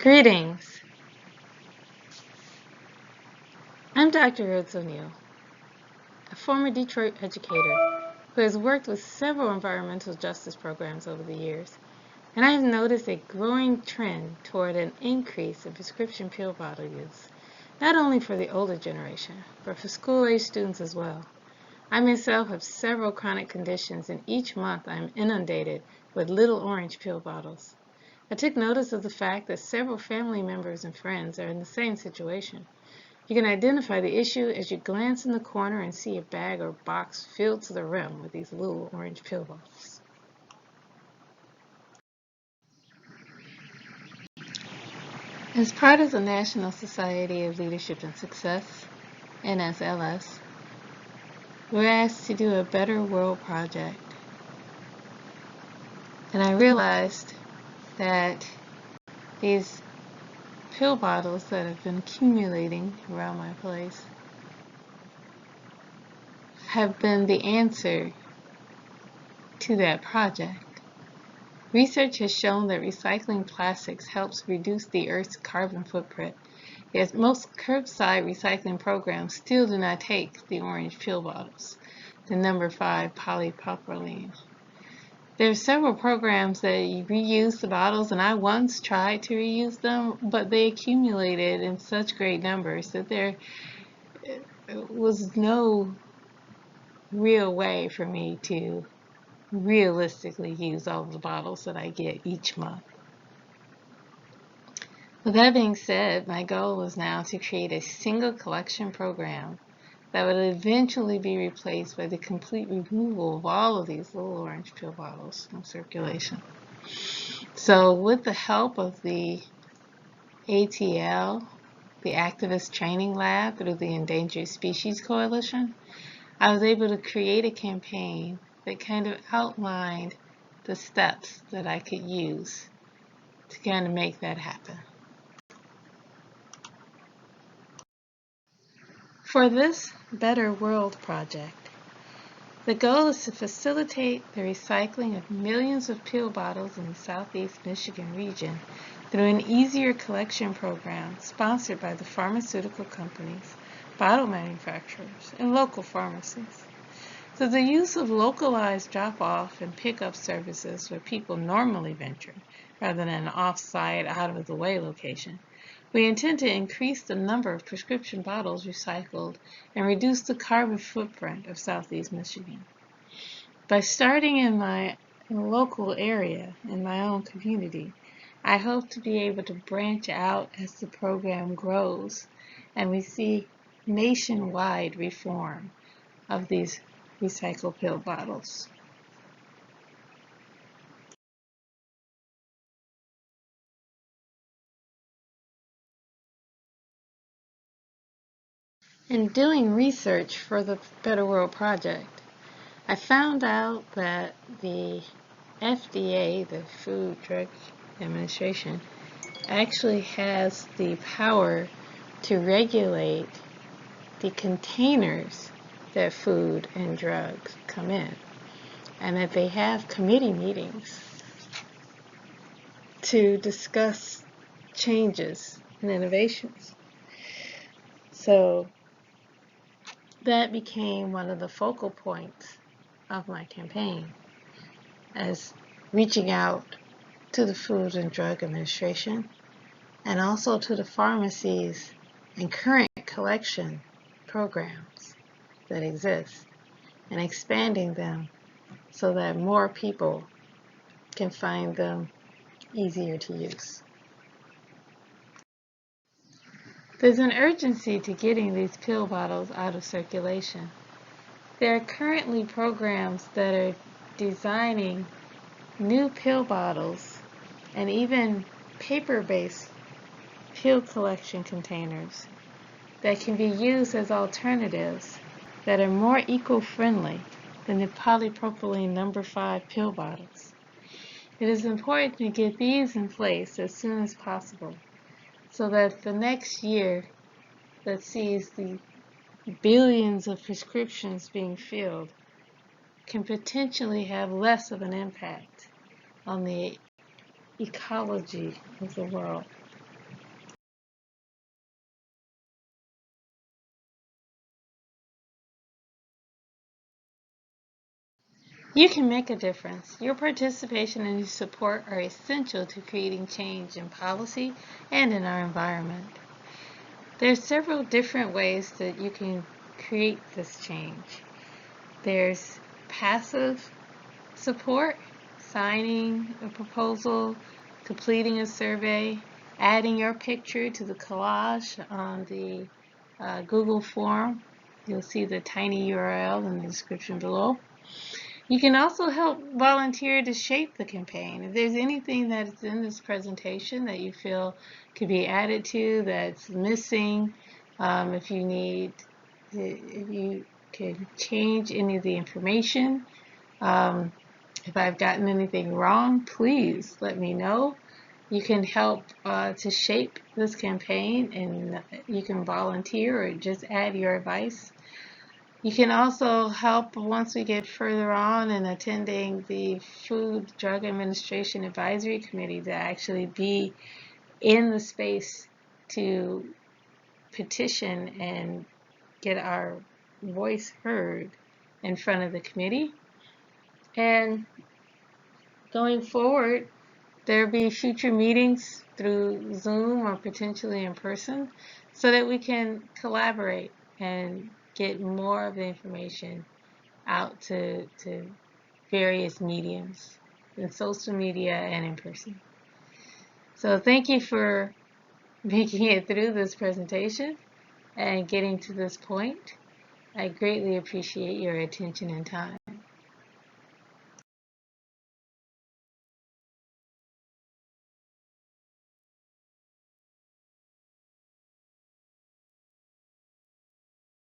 Greetings. I'm Dr. Rhodes-O'Neill, a former Detroit educator who has worked with several environmental justice programs over the years, and I have noticed a growing trend toward an increase in prescription pill bottle use, not only for the older generation, but for school-age students as well. I myself have several chronic conditions, and each month I am inundated with little orange pill bottles. I took notice of the fact that several family members and friends are in the same situation. You can identify the issue as you glance in the corner and see a bag or box filled to the rim with these little orange pill bottles. As part of the National Society of Leadership and Success, NSLS, we're asked to do a Better World project. And I realized that these pill bottles that have been accumulating around my place have been the answer to that project. Research has shown that recycling plastics helps reduce the Earth's carbon footprint, yet most curbside recycling programs still do not take the orange pill bottles, the number 5 polypropylene. There are several programs that reuse the bottles, and I once tried to reuse them, but they accumulated in such great numbers that there was no real way for me to realistically use all of the bottles that I get each month. With that being said, my goal is now to create a single collection program that would eventually be replaced by the complete removal of all of these little orange pill bottles from circulation. So with the help of the ATL, the Activist Training Lab, through the Endangered Species Coalition, I was able to create a campaign that kind of outlined the steps that I could use to kind of make that happen. For this Better World project, the goal is to facilitate the recycling of millions of pill bottles in the Southeast Michigan region through an easier collection program sponsored by the pharmaceutical companies, bottle manufacturers, and local pharmacies. So the use of localized drop-off and pickup services where people normally venture, rather than an off-site, out-of-the-way location, we intend to increase the number of prescription bottles recycled and reduce the carbon footprint of Southeast Michigan. By starting in my local area, in my own community, I hope to be able to branch out as the program grows and we see nationwide reform of these recycled pill bottles. In doing research for the Better World project, I found out that the FDA, the Food Drug Administration, actually has the power to regulate the containers that food and drugs come in, and that they have committee meetings to discuss changes and innovations. So that became one of the focal points of my campaign, as reaching out to the Food and Drug Administration and also to the pharmacies and current collection programs that exist and expanding them so that more people can find them easier to use. There's an urgency to getting these pill bottles out of circulation. There are currently programs that are designing new pill bottles and even paper-based pill collection containers that can be used as alternatives that are more eco-friendly than the polypropylene number 5 pill bottles. It is important to get these in place as soon as possible so that the next year that sees the billions of prescriptions being filled can potentially have less of an impact on the ecology of the world. You can make a difference. Your participation and your support are essential to creating change in policy and in our environment. There are several different ways that you can create this change. There's passive support, signing a proposal, completing a survey, adding your picture to the collage on the Google form. You'll see the tiny URL in the description below. You can also help volunteer to shape the campaign. If there's anything that's in this presentation that you feel could be added to, that's missing, if you can change any of the information, if I've gotten anything wrong, please let me know. You can help to shape this campaign, and you can volunteer or just add your advice. You can also help once we get further on in attending the Food Drug Administration Advisory Committee to actually be in the space to petition and get our voice heard in front of the committee. And going forward, there'll be future meetings through Zoom or potentially in person so that we can collaborate and get more of the information out to various mediums, in social media and in person. So thank you for making it through this presentation and getting to this point. I greatly appreciate your attention and time.